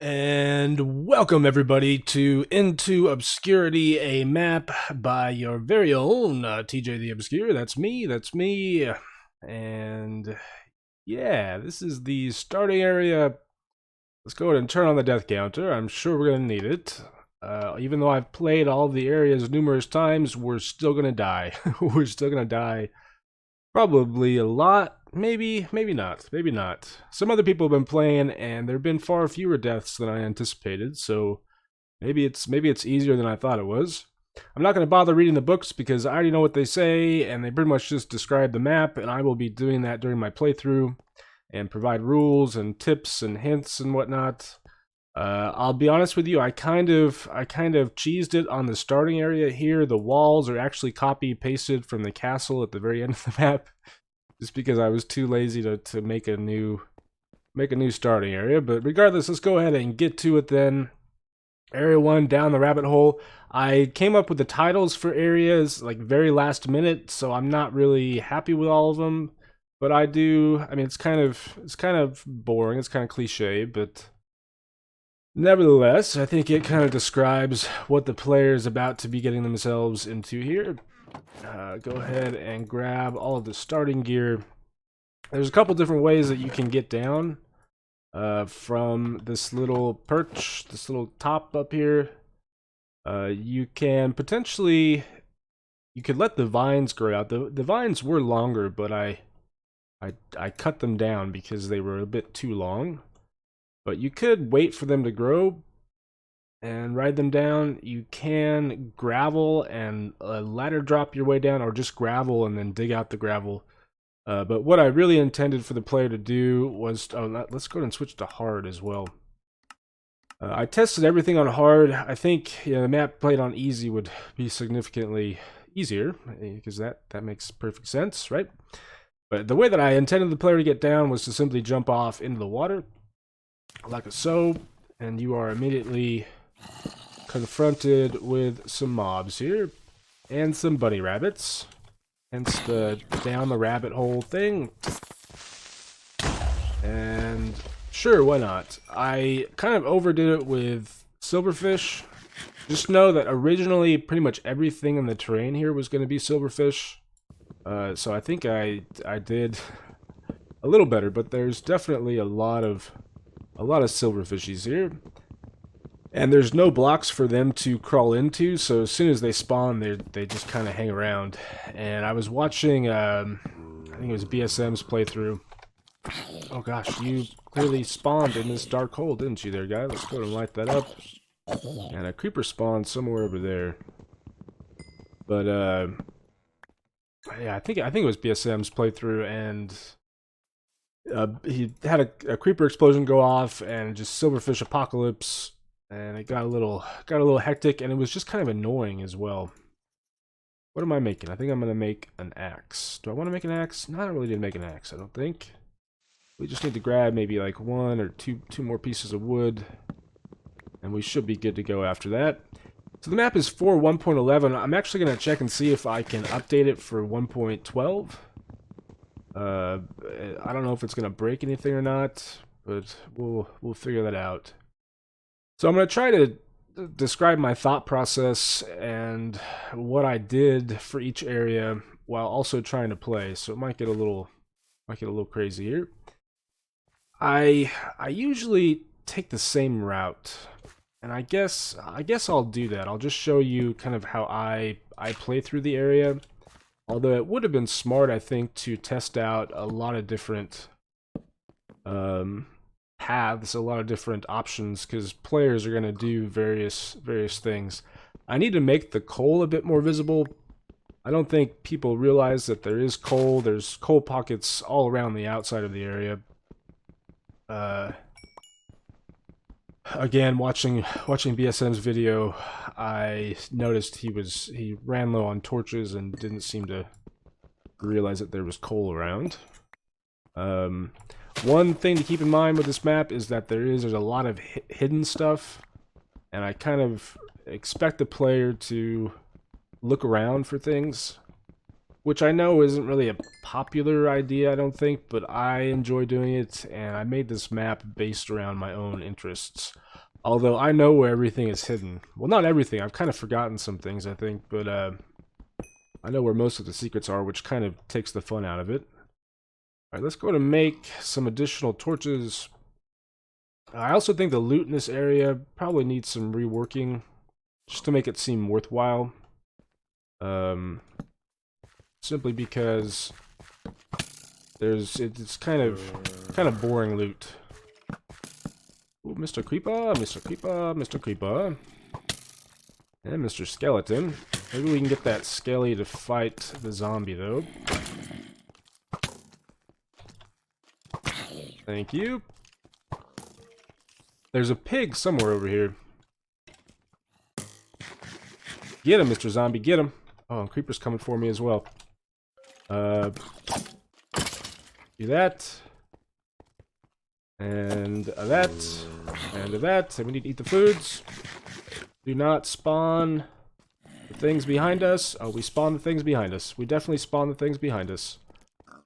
And welcome everybody to Into Obscurity, a map by your very own TJ the Obscure. That's me, And yeah, this is the starting area. Let's go ahead and turn on the death counter. I'm sure we're going to need it. Even though I've played all the areas numerous times, we're still going to die. We're still going to die probably a lot. Maybe not. Maybe not. Some other people have been playing, and there have been far fewer deaths than I anticipated. So maybe it's easier than I thought it was. I'm not going to bother reading the books because I already know what they say, and they pretty much just describe the map. And I will be doing that during my playthrough, and provide rules and tips and hints and whatnot. I'll be honest with you, I kind of cheesed it on the starting area here. The walls are actually copy pasted from the castle at the very end of the map, just because I was too lazy to make a new starting area. But regardless, let's go ahead and get to it then. Area 1, down the rabbit hole. I came up with the titles for areas like very last minute, so I'm not really happy with all of them. But I mean, it's kind of boring, it's kind of cliche, but nevertheless, I think it kind of describes what the player is about to be getting themselves into here. Go ahead and grab all of the starting gear. There's a couple different ways that you can get down from this little perch, this little top up here. You can potentially, you could let the vines grow out. The vines were longer, but I cut them down because they were a bit too long. But you could wait for them to grow and ride them down. You can gravel and ladder drop your way down, or just gravel and then dig out the gravel. But what I really intended for the player to do was, let's go ahead and switch to hard as well. I tested everything on hard. I think the map played on easy would be significantly easier, because that makes perfect sense, right? But the way that I intended the player to get down was to simply jump off into the water, like so, and you are immediately confronted with some mobs here, and some bunny rabbits, hence the down the rabbit hole thing. And sure, why not? I kind of overdid it with Silverfish. Just know that originally pretty much everything in the terrain here was going to be Silverfish. So I think I did a little better, but there's definitely a lot of silverfishies here, and there's no blocks for them to crawl into, so as soon as they spawn, they just kind of hang around. And I was watching I think it was BSM's playthrough. Oh gosh, you clearly spawned in this dark hole, didn't you there, guy? Let's go and light that up. And a creeper spawned somewhere over there. But yeah, I think it was BSM's playthrough, and he had a creeper explosion go off, and just silverfish apocalypse, and it got a little hectic, and it was just kind of annoying as well. What am I making? I think I'm gonna make an axe. Do I want to make an axe? No, I don't really need to make an axe, I don't think. We just need to grab maybe like one or two more pieces of wood, and we should be good to go after that. So the map is for 1.11. I'm actually gonna check and see if I can update it for 1.12. I don't know if it's gonna break anything or not, but we'll figure that out. So I'm gonna try to describe my thought process and what I did for each area while also trying to play. So it might get a little crazy here. I usually take the same route, and I guess I'll do that. I'll just show you kind of how I play through the area. Although it would have been smart, I think, to test out a lot of different paths, a lot of different options, because players are going to do various things. I need to make the coal a bit more visible. I don't think people realize that there is coal. There's coal pockets all around the outside of the area. Again, watching BSM's video, I noticed he ran low on torches and didn't seem to realize that there was coal around. One thing to keep in mind with this map is that there's a lot of hidden stuff, and I kind of expect the player to look around for things. which I know isn't really a popular idea, I don't think, but I enjoy doing it, and I made this map based around my own interests. Although I know where everything is hidden. Well, not everything. I've kind of forgotten some things, I think, but I know where most of the secrets are, which kind of takes the fun out of it. Alright, let's go to make some additional torches. I also think the loot in this area probably needs some reworking, just to make it seem worthwhile. Simply because it's kind of boring loot. Ooh, Mr. Creeper, Mr. Creeper, Mr. Creeper. And Mr. Skeleton. Maybe we can get that Skelly to fight the zombie, though. Thank you. There's a pig somewhere over here. Get him, Mr. Zombie, get him. Oh, and Creeper's coming for me as well. Do that. And that. And that. And we need to eat the foods. Do not spawn the things behind us. Oh, we spawn the things behind us. We definitely spawn the things behind us.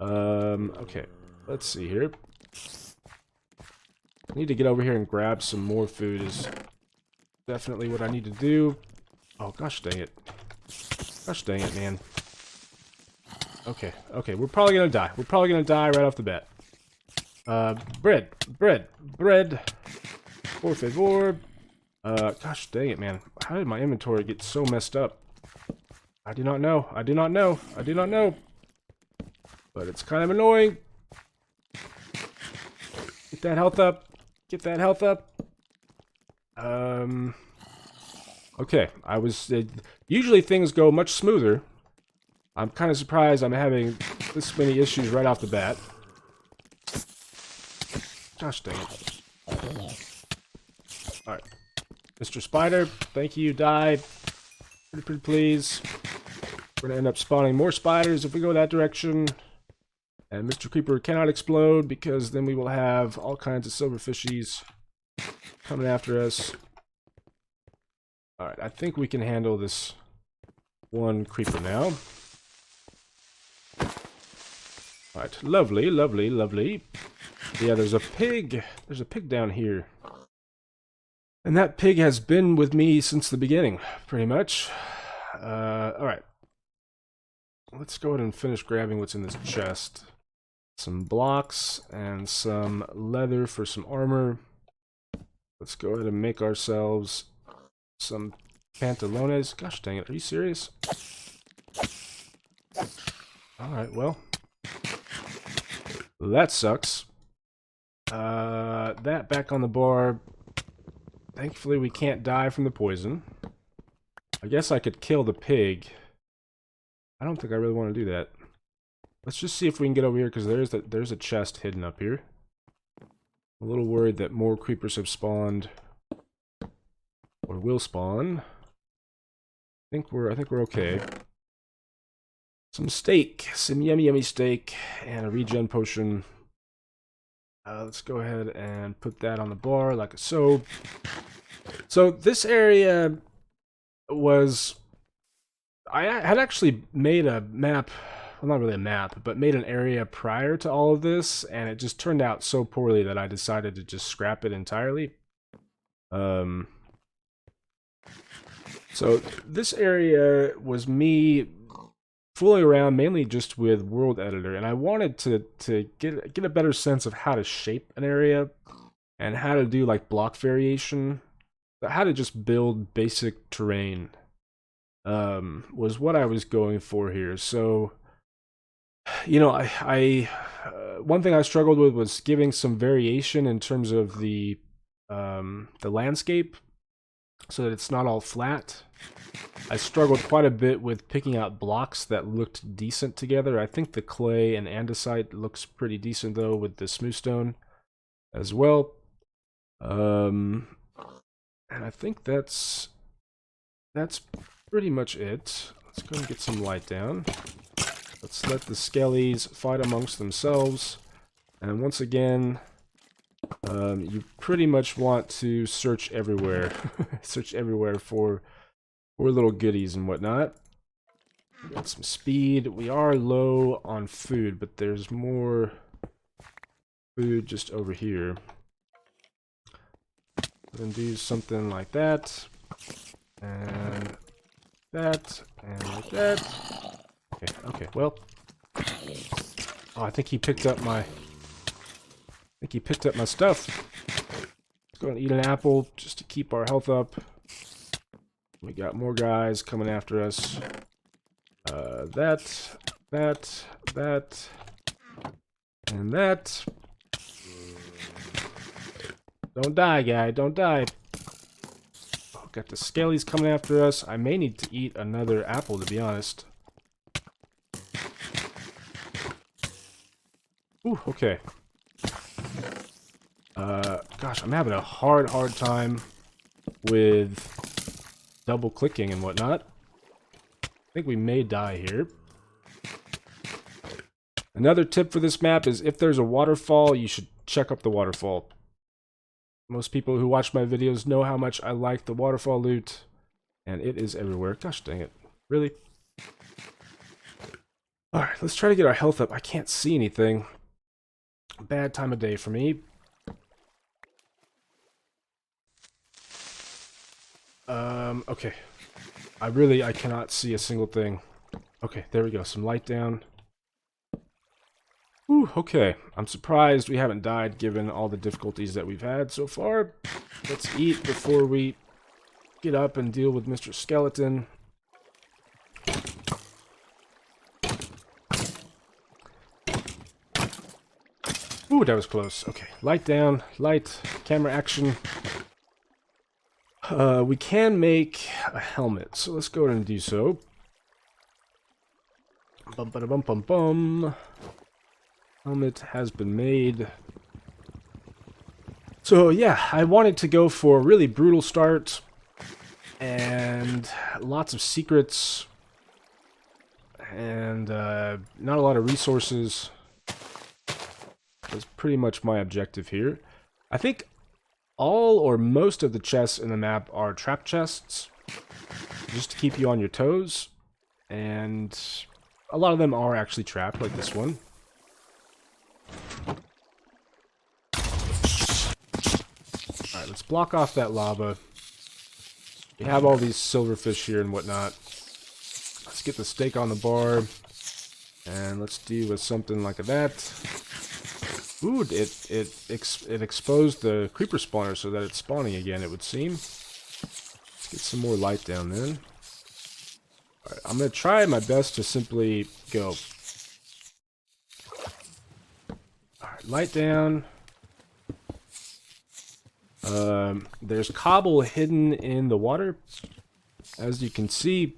Okay. Let's see here. I need to get over here and grab some more food is definitely what I need to do. Oh, gosh dang it. Gosh dang it, man. Okay, okay, we're probably gonna die. We're probably gonna die right off the bat. Bread. Por favor. Gosh dang it, man. How did my inventory get so messed up? I do not know. I do not know. I do not know. But it's kind of annoying. Get that health up. Get that health up. Okay, usually things go much smoother. I'm kind of surprised I'm having this many issues right off the bat. Gosh dang it. Alright. Mr. Spider, thank you, die. Pretty please. We're gonna end up spawning more spiders if we go that direction. And Mr. Creeper cannot explode because then we will have all kinds of silverfishies coming after us. Alright, I think we can handle this one creeper now. Alright, lovely, lovely, lovely. Yeah, there's a pig. There's a pig down here. And that pig has been with me since the beginning, pretty much. Alright. Let's go ahead and finish grabbing what's in this chest. Some blocks and some leather for some armor. Let's go ahead and make ourselves some pantalones. Gosh dang it, are you serious? Alright, well. That sucks. That back on the bar. Thankfully we can't die from the poison. I guess I could kill the pig. I don't think I really want to do that. Let's just see if we can get over here, because there's a chest hidden up here. I'm a little worried that more creepers have spawned. Or will spawn. I think we're okay. Some steak. Some yummy steak. And a regen potion. Let's go ahead and put that on the bar like so. So this area was... I had actually made a map, well not really a map, but made an area prior to all of this, and it just turned out so poorly that I decided to just scrap it entirely. So this area was me fooling around mainly just with World Editor, and I wanted to get a better sense of how to shape an area and how to do like block variation, but how to just build basic terrain was what I was going for here. So, you know, I one thing I struggled with was giving some variation in terms of the landscape, so that it's not all flat. I struggled quite a bit with picking out blocks that looked decent together. I think the clay and andesite looks pretty decent though with the smooth stone as well. And I think that's pretty much it. Let's go and get some light down. Let's let the skellies fight amongst themselves. And once again, you pretty much want to search everywhere. Search everywhere for little goodies and whatnot. Got some speed. We are low on food, but there's more food just over here. Then do something like that. And that. And like that. Okay, okay, well. Oh, I think he picked up my... stuff. Let's go and eat an apple just to keep our health up. We got more guys coming after us. That, and that. Don't die, guy. Don't die. Oh, got the scalies coming after us. I may need to eat another apple, to be honest. Ooh, okay. Gosh, I'm having a hard time with double clicking and whatnot. I think we may die here. Another tip for this map is if there's a waterfall, you should check up the waterfall. Most people who watch my videos know how much I like the waterfall loot, and it is everywhere. Gosh dang it. Really? Alright, let's try to get our health up. I can't see anything. Bad time of day for me. Okay. I cannot see a single thing. Okay, there we go. Some light down. Ooh, okay. I'm surprised we haven't died given all the difficulties that we've had so far. Let's eat before we get up and deal with Mr. Skeleton. Ooh, that was close. Okay, light down, light, camera action. We can make a helmet, so let's go ahead and do so. Bum ba da bum bum bum. Helmet has been made. So yeah, I wanted to go for a really brutal start and lots of secrets and not a lot of resources. That's pretty much my objective here. I think all or most of the chests in the map are trap chests, just to keep you on your toes, and a lot of them are actually trapped, like this one. Alright, let's block off that lava. We have all these silverfish here and whatnot. Let's get the steak on the bar, and let's deal with something like that. Ooh, it exposed the creeper spawner so that it's spawning again, it would seem. Let's get some more light down then. Alright, I'm going to try my best to simply go. Alright, light down. There's cobble hidden in the water, as you can see.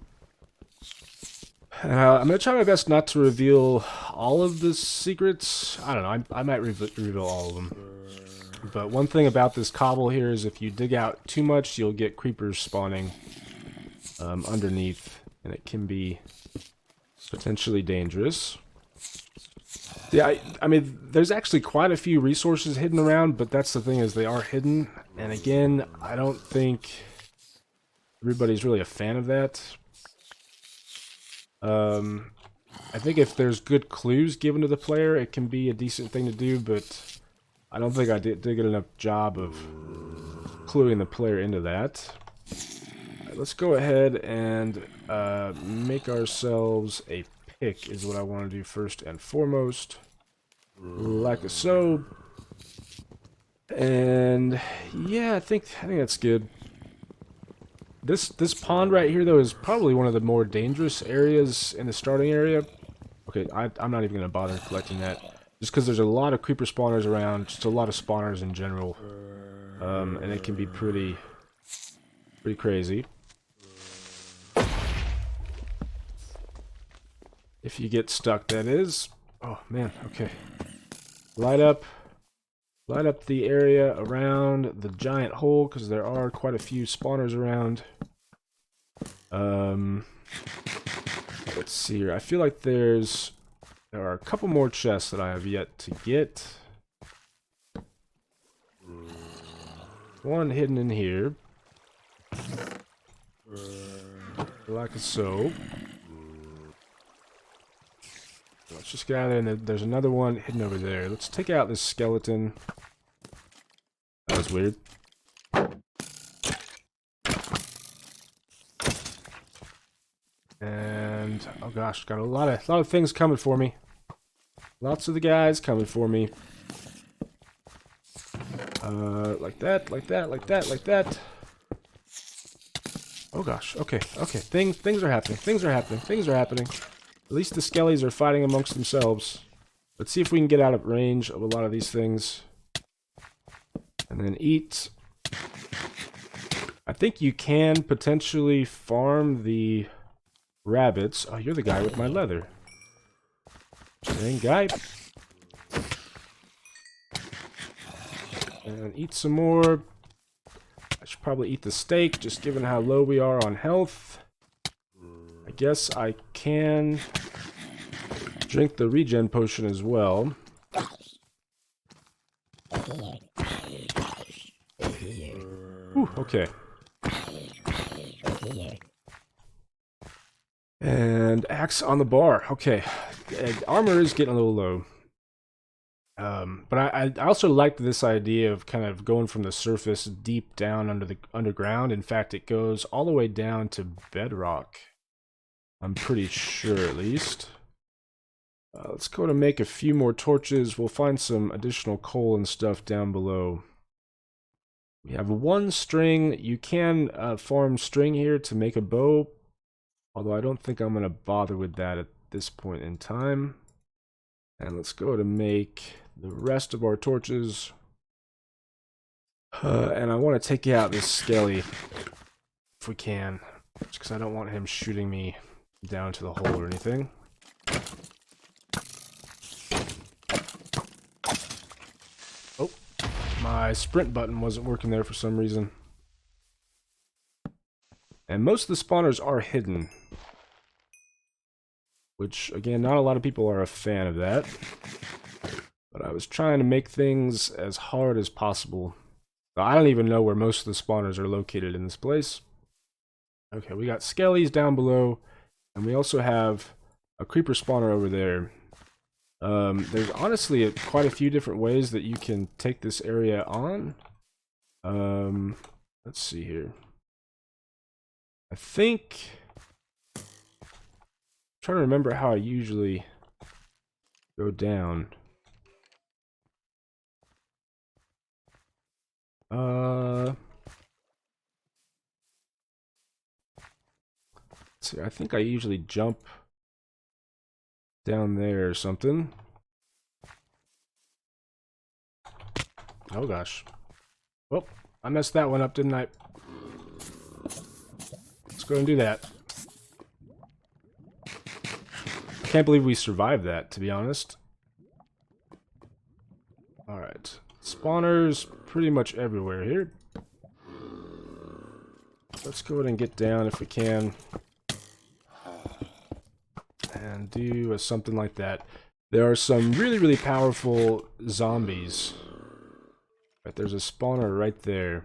I'm going to try my best not to reveal all of the secrets. I don't know, I might reveal all of them. But one thing about this cobble here is if you dig out too much, you'll get creepers spawning underneath, and it can be potentially dangerous. Yeah, I mean, there's actually quite a few resources hidden around, but that's the thing, is they are hidden. And again, I don't think everybody's really a fan of that. I think if there's good clues given to the player, it can be a decent thing to do, but I don't think I did a good enough job of cluing the player into that. Right, let's go ahead and make ourselves a pick is what I want to do first and foremost. Like so. And yeah, I think that's good. This pond right here, though, is probably one of the more dangerous areas in the starting area. Okay, I'm not even going to bother collecting that. Just because there's a lot of creeper spawners around, just a lot of spawners in general. And it can be pretty crazy. If you get stuck, that is. Oh, man, okay. Light up the area around the giant hole, because there are quite a few spawners around. Let's see here. I feel like there are a couple more chests that I have yet to get. One hidden in here. Like so. Let's just get out of there, and there's another one hidden over there. Let's take out this skeleton. That was weird. And oh gosh, got a lot of things coming for me. Lots of the guys coming for me. Like that, like that, like that, like that. Oh gosh, okay. Things are happening. Things are happening. Things are happening. At least the skellies are fighting amongst themselves. Let's see if we can get out of range of a lot of these things. And then eat. I think you can potentially farm the rabbits. Oh, you're the guy with my leather. Dang guy. And eat some more. I should probably eat the steak, just given how low we are on health. I guess I can drink the regen potion as well. Whew, okay. And axe on the bar. Okay. Armor is getting a little low. But I also liked this idea of kind of going from the surface deep down under the underground. In fact, it goes all the way down to bedrock. I'm pretty sure, at least. Let's go to make a few more torches. We'll find some additional coal and stuff down below. We have one string. You can farm string here to make a bow. Although I don't think I'm going to bother with that at this point in time. And let's go to make the rest of our torches. And I want to take out this skelly if we can. Just because I don't want him shooting me down to the hole or anything. Oh, my sprint button wasn't working there for some reason. And most of the spawners are hidden. Which, again, not a lot of people are a fan of that. But I was trying to make things as hard as possible. I don't even know where most of the spawners are located in this place. Okay, we got skellies down below. And we also have a creeper spawner over there. There's honestly quite a few different ways that you can take this area on. Let's see here. I think... I'm trying to remember how I usually go down. Let's see, I think I usually jump down there or something. Oh gosh. Well, I messed that one up, didn't I? Let's go and do that. I can't believe we survived that, to be honest. Alright. Spawners pretty much everywhere here. Let's go ahead and get down if we can. And do something like that. There are some really, really powerful zombies. Right, there's a spawner right there.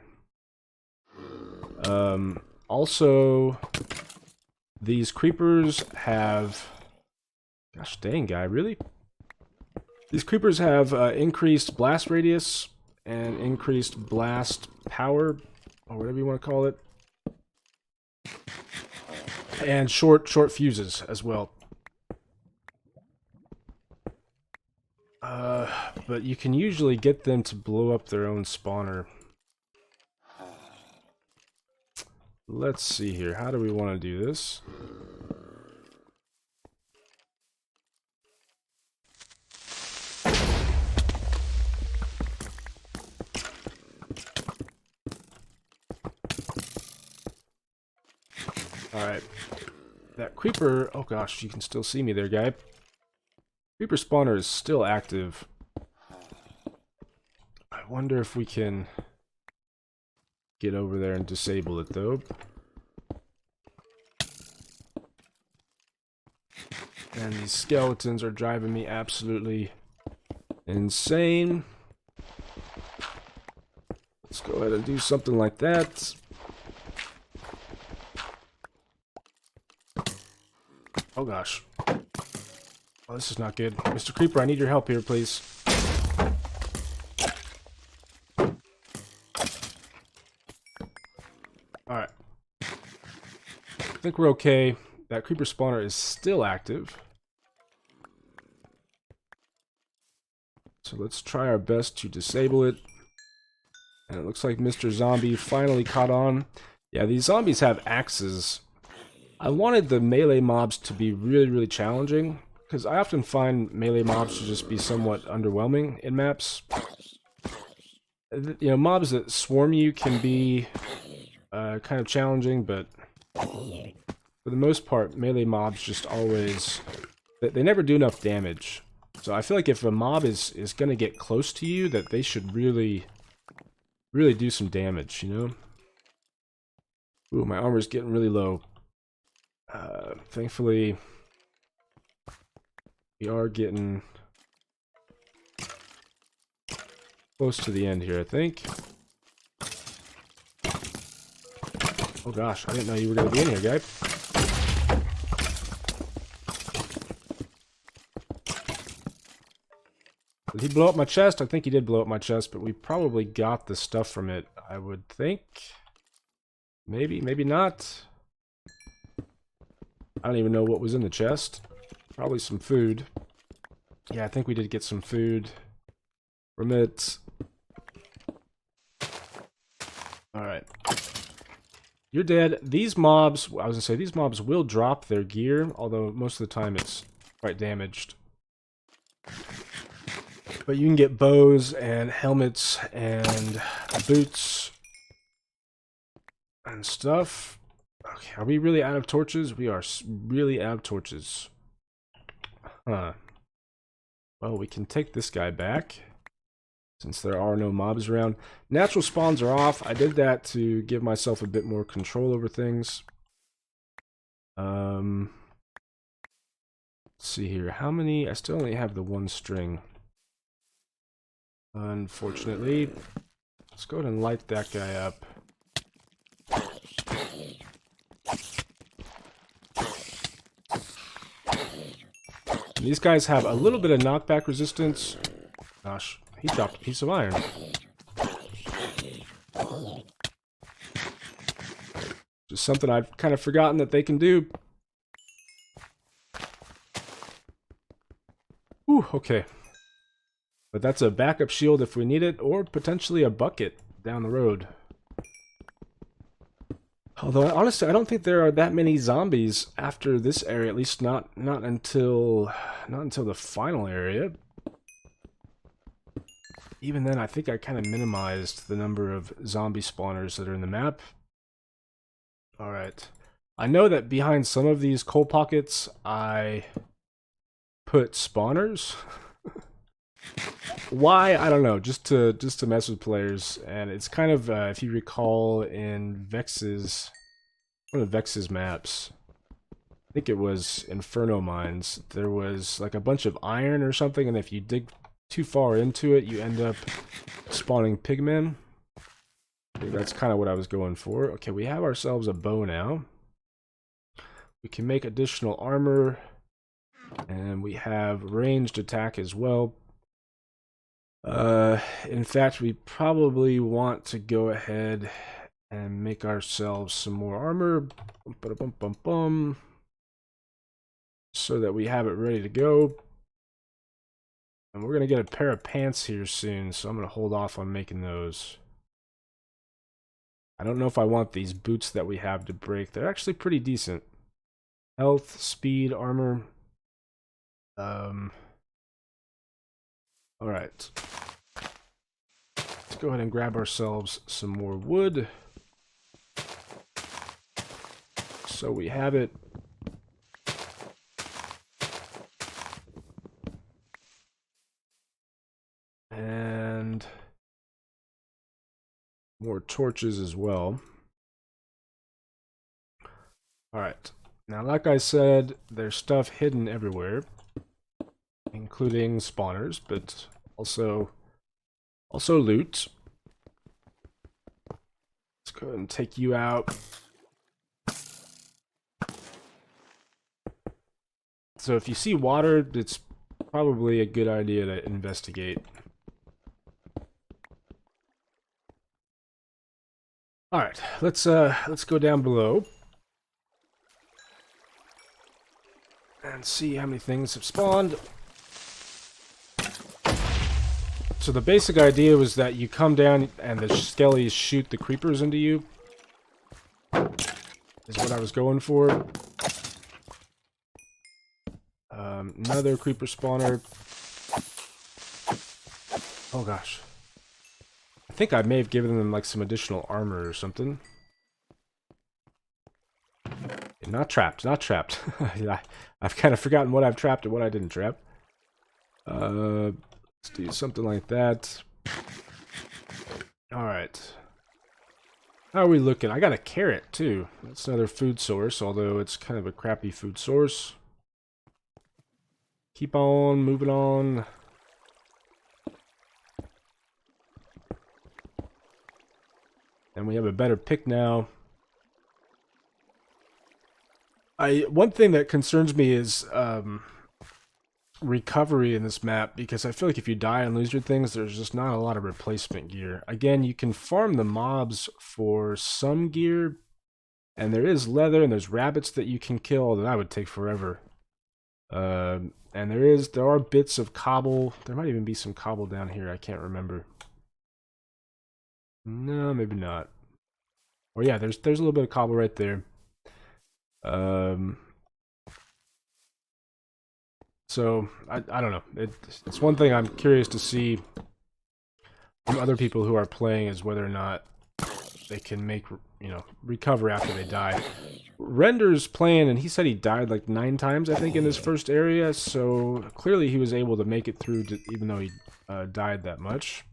Also, these creepers have... Gosh dang, guy, really? These creepers have increased blast radius and increased blast power, or whatever you want to call it. And short fuses as well. But you can usually get them to blow up their own spawner. Let's see here. How do we want to do this? Alright. That creeper... Oh gosh, you can still see me there, guy. Creeper spawner is still active. I wonder if we can get over there and disable it, though. And these skeletons are driving me absolutely insane. Let's go ahead and do something like that. Oh gosh. Oh, this is not good. Mr. Creeper, I need your help here, please. Alright. I think we're okay. that creeper spawner is still active. So let's try our best to disable it. And it looks like Mr. Zombie finally caught on. Yeah, these zombies have axes. I wanted the melee mobs to be really, really challenging, because I often find melee mobs to just be somewhat underwhelming in maps. You know, mobs that swarm you can be kind of challenging, but for the most part, melee mobs just always... They never do enough damage. So I feel like if a mob is going to get close to you, that they should really do some damage, you know? Ooh, my armor's getting really low. Thankfully, we are getting close to the end here, I think. Oh gosh, I didn't know you were going to be in here, guy. Did he blow up my chest? I think he did blow up my chest, but we probably got the stuff from it, I would think. Maybe, maybe not. I don't even know what was in the chest. Probably some food. Yeah, I think we did get some food from it. Alright. You're dead. These mobs, I was gonna say, these mobs will drop their gear, although most of the time it's quite damaged. But you can get bows and helmets and boots and stuff. Okay, are we really out of torches? We are really out of torches. Huh. Well, we can take this guy back, since there are no mobs around. Natural spawns are off. I did that to give myself a bit more control over things. Let's see here. How many? I still only have the one string. Unfortunately. Let's go ahead and light that guy up. These guys have a little bit of knockback resistance. Gosh, he dropped a piece of iron. Just something I've kind of forgotten that they can do. Whew, okay. But that's a backup shield if we need it, or potentially a bucket down the road. Although, honestly, I don't think there are that many zombies after this area, at least not until the final area. Even then, I think I kind of minimized the number of zombie spawners that are in the map. Alright. I know that behind some of these coal pockets, I put spawners. Why? I don't know. Just to mess with players, and it's kind of if you recall in one of Vex's maps, I think it was Inferno Mines. There was like a bunch of iron or something, and if you dig too far into it, you end up spawning pigmen. I think that's kind of what I was going for. Okay, we have ourselves a bow now. We can make additional armor, and we have ranged attack as well. In fact, we probably want to go ahead and make ourselves some more armor. So that we have it ready to go. And we're going to get a pair of pants here soon, so I'm going to hold off on making those. I don't know if I want these boots that we have to break. They're actually pretty decent. Health, speed, armor. Alright. Let's go ahead and grab ourselves some more wood. So we have it. And more torches as well. Alright. Now, like I said, there's stuff hidden everywhere, including spawners, but also loot. Let's go ahead and take you out. So if you see water, it's probably a good idea to investigate. Alright, let's go down below. and see how many things have spawned. So the basic idea was that you come down and the skellies shoot the creepers into you. Is what I was going for. Another creeper spawner. Oh gosh. I think I may have given them like some additional armor or something. Not trapped, not trapped. I've kind of forgotten what I've trapped and what I didn't trap. Let's do something like that. Alright. How are we looking? I got a carrot too. That's another food source, although it's kind of a crappy food source. Keep on moving on. And we have a better pick now. One thing that concerns me is recovery in this map, because I feel like if you die and lose your things, there's just not a lot of replacement gear. Again, you can farm the mobs for some gear, and there is leather and there's rabbits that you can kill, although that would take forever. And there are bits of cobble. There might even be some cobble down here. I can't remember. No, maybe not. Or yeah, there's a little bit of cobble right there. So I don't know. It's one thing I'm curious to see from other people who are playing, is whether or not they can make, recover after they die. Render's playing, and he said he died like 9 times, I think, in this first area. So clearly he was able to make it through, even though he died that much.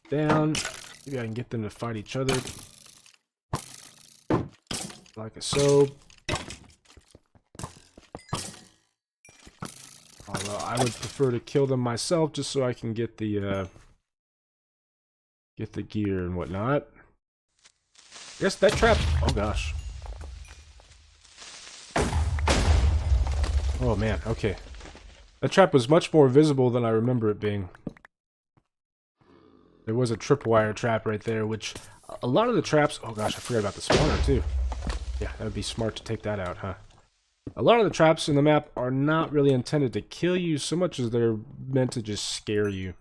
Down. Maybe I can get them to fight each other. Like so. Although I would prefer to kill them myself, just so I can get the gear and whatnot. I guess that trap. Oh gosh. Oh man. Okay. That trap was much more visible than I remember it being. There was a tripwire trap right there, which a lot of the traps. Oh gosh, I forgot about the spawner too. Yeah, that would be smart to take that out, huh? A lot of the traps in the map are not really intended to kill you so much as they're meant to just scare you,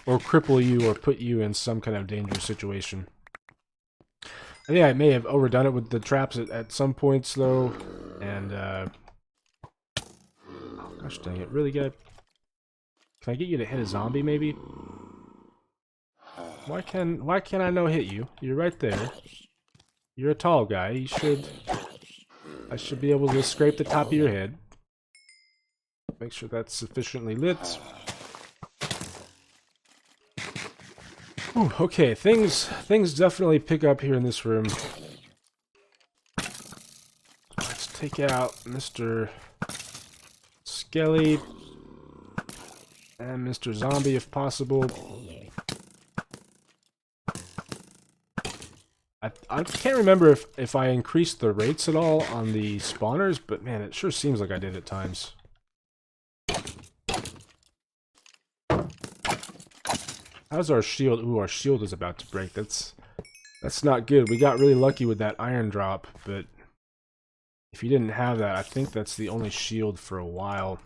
or cripple you, or put you in some kind of dangerous situation. I think I may have overdone it with the traps at some points though, and oh gosh dang it, really good. Can I get you to hit a zombie maybe? Why can't I no hit you? You're right there. You're a tall guy. I should be able to scrape the top of your head. Make sure that's sufficiently lit. Ooh, okay, things definitely pick up here in this room. Let's take out Mr. Skelly and Mr. Zombie if possible. I can't remember if I increased the rates at all on the spawners, but man, it sure seems like I did at times. How's our shield? Ooh, our shield is about to break. That's not good. We got really lucky with that iron drop, but if you didn't have that, I think that's the only shield for a while.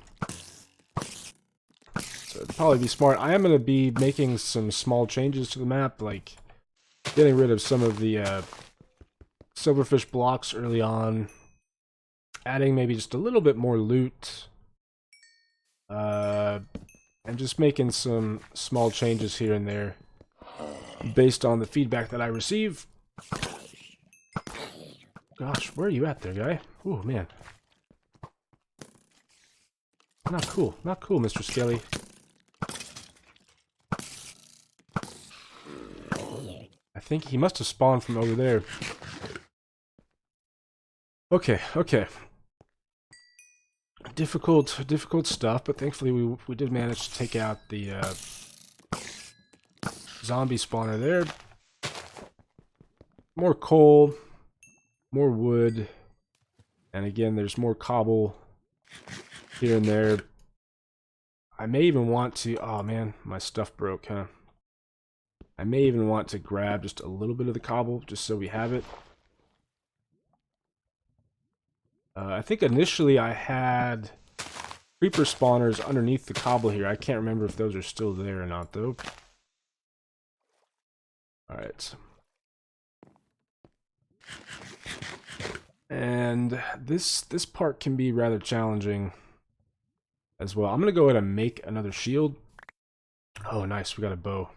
So it'd probably be smart. I am going to be making some small changes to the map, like getting rid of some of the silverfish blocks early on, adding maybe just a little bit more loot, and just making some small changes here and there based on the feedback that I receive. Gosh, where are you at there, guy? Ooh, man. Not cool, Mr. Skelly. I think he must have spawned from over there. Okay. Difficult stuff, but thankfully we did manage to take out the zombie spawner there. More coal, more wood, and again there's more cobble here and there. I may even want to. Oh man, my stuff broke, huh? I may even want to grab just a little bit of the cobble, just so we have it. I think initially I had creeper spawners underneath the cobble here. I can't remember if those are still there or not, though. Alright. And this part can be rather challenging as well. I'm going to go ahead and make another shield. Oh, nice. We got a bow.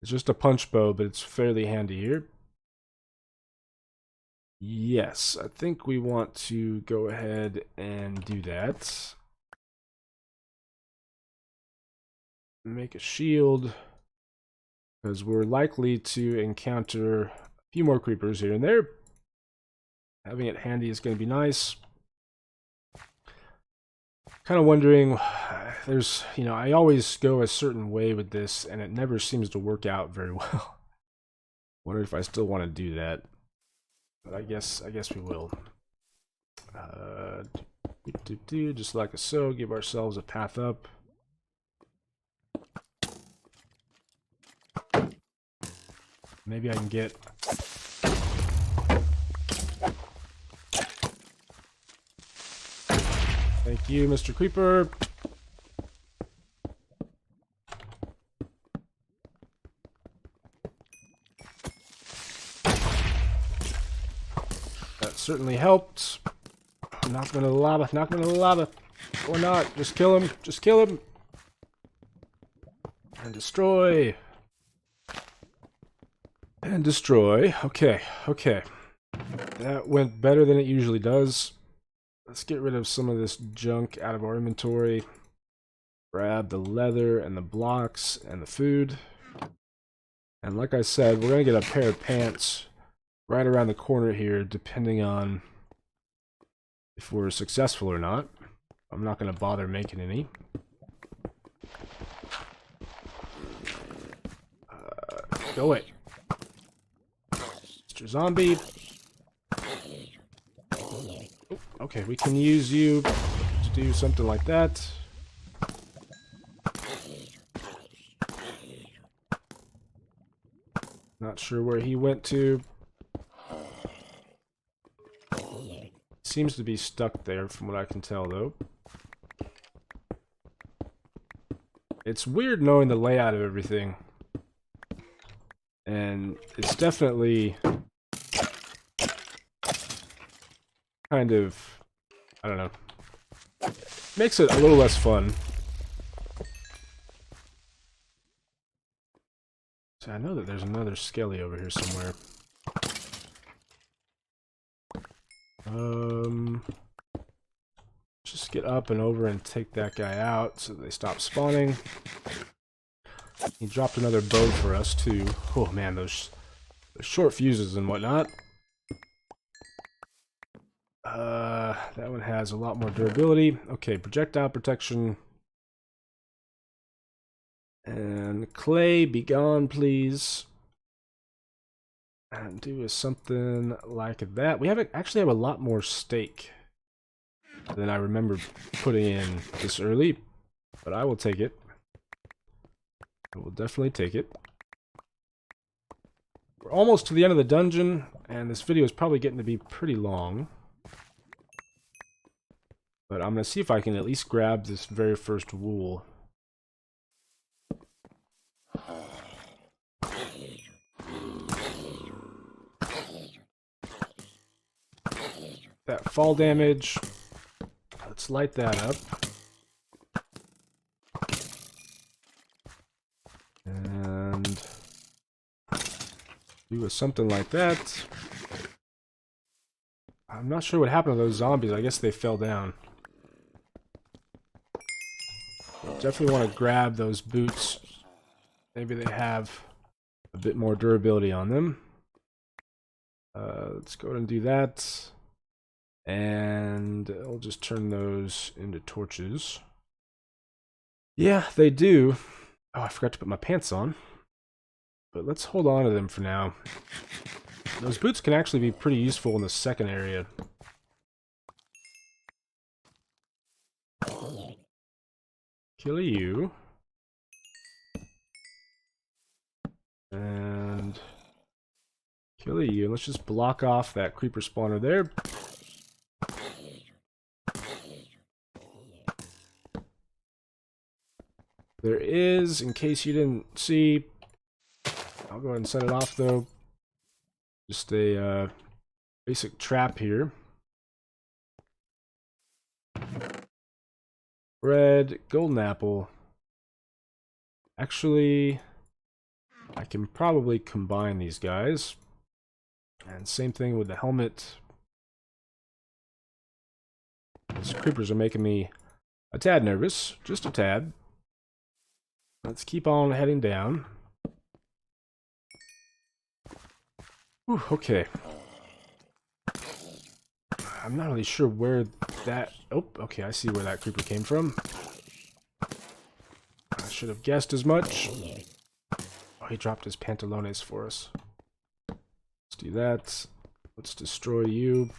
It's just a punch bow, but it's fairly handy here. Yes, I think we want to go ahead and do that. Make a shield, because we're likely to encounter a few more creepers here and there. Having it handy is going to be nice. Kind of wondering, there's, I always go a certain way with this, and it never seems to work out very well. Wonder if I still want to do that. But I guess we will. Just like so, give ourselves a path up. Maybe I can get... Thank you, Mr. Creeper. That certainly helped. Knock him into the lava, knock him into the lava. Or not, just kill him, just kill him. And destroy. And destroy. Okay, okay. That went better than it usually does. Let's get rid of some of this junk out of our inventory. Grab the leather and the blocks and the food. And like I said, we're going to get a pair of pants right around the corner here, depending on if we're successful or not. I'm not going to bother making any. Go away. Mr. Zombie. Okay, we can use you to do something like that. Not sure where he went to. Seems to be stuck there from what I can tell, though. It's weird knowing the layout of everything. And it's definitely kind of, I don't know, makes it a little less fun. So I know that there's another skelly over here somewhere. Just get up and over and take that guy out so they stop spawning. He dropped another bow for us too. Oh man, those short fuses and whatnot. That one has a lot more durability. Okay, projectile protection. And clay, be gone, please. And do something like that. We actually have a lot more steak than I remember putting in this early, but I will take it. I will definitely take it. We're almost to the end of the dungeon, and this video is probably getting to be pretty long. But I'm going to see if I can at least grab this very first wool. That fall damage. Let's light that up. And do something like that. I'm not sure what happened to those zombies. I guess they fell down. Definitely want to grab those boots. Maybe they have a bit more durability on them. Let's go ahead and do that. And I'll just turn those into torches. Yeah, they do. Oh, I forgot to put my pants on. But let's hold on to them for now. Those boots can actually be pretty useful in the second area. Kill you. And kill you. Let's just block off that creeper spawner there. is, in case you didn't see. I'll go ahead and set it off though. Just a basic trap here. Bread, golden apple. Actually, I can probably combine these guys. And same thing with the helmet. These creepers are making me a tad nervous, just a tad. Let's keep on heading down. Whew, okay. I'm not really sure where that... Oh, okay, I see where that creeper came from. I should have guessed as much. Oh, he dropped his pantalones for us. Let's do that. Let's destroy you.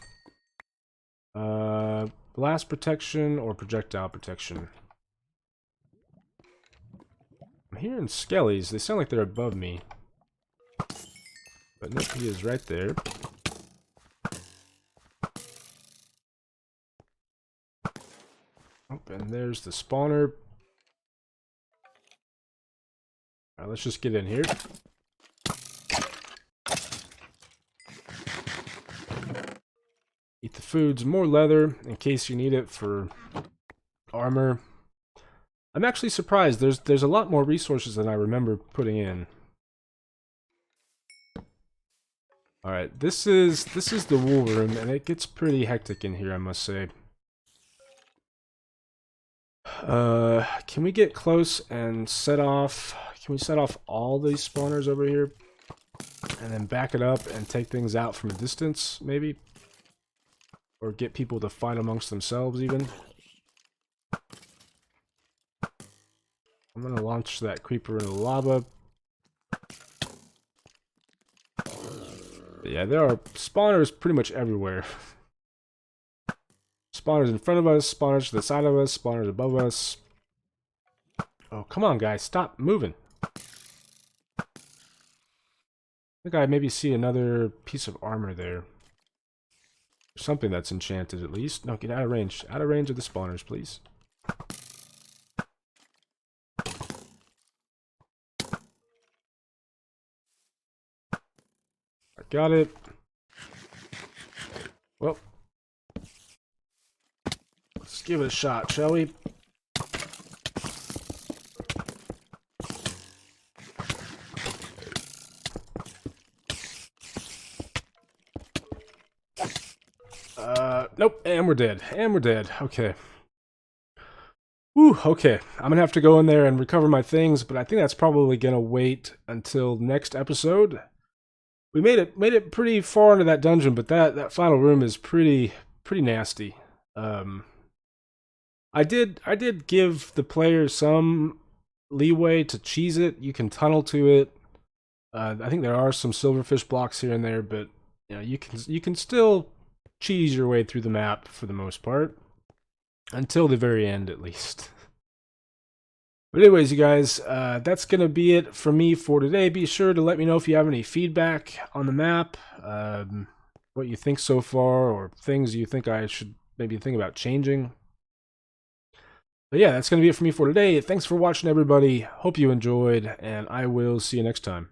Blast protection or projectile protection? I'm hearing skellies. They sound like they're above me. But nope, he is right there. Oh, and there's the spawner. Alright, let's just get in here. Eat the foods, more leather in case you need it for armor. I'm actually surprised. There's a lot more resources than I remember putting in. All right, this is the wool room, and it gets pretty hectic in here, I must say. Can we get close and set off? Can we set off all these spawners over here, and then back it up and take things out from a distance, maybe? Or get people to fight amongst themselves, even. I'm gonna launch that creeper into the lava. But yeah, there are spawners pretty much everywhere. Spawners in front of us, spawners to the side of us, spawners above us. Oh, come on, guys, stop moving. I think I maybe see another piece of armor there. Something that's enchanted, at least. No, get out of range. Out of range of the spawners, please. I got it. Well, let's give it a shot, shall we? Nope, and we're dead. And we're dead. Okay. Whew, okay. I'm gonna have to go in there and recover my things, but I think that's probably gonna wait until next episode. We made it pretty far into that dungeon, but that final room is pretty nasty. I did give the players some leeway to cheese it. You can tunnel to it. I think there are some silverfish blocks here and there, but you know, you can still cheese your way through the map for the most part. Until the very end, at least. But anyways, you guys, that's going to be it for me for today. Be sure to let me know if you have any feedback on the map, what you think so far, or things you think I should maybe think about changing. But yeah, that's going to be it for me for today. Thanks for watching, everybody. Hope you enjoyed, and I will see you next time.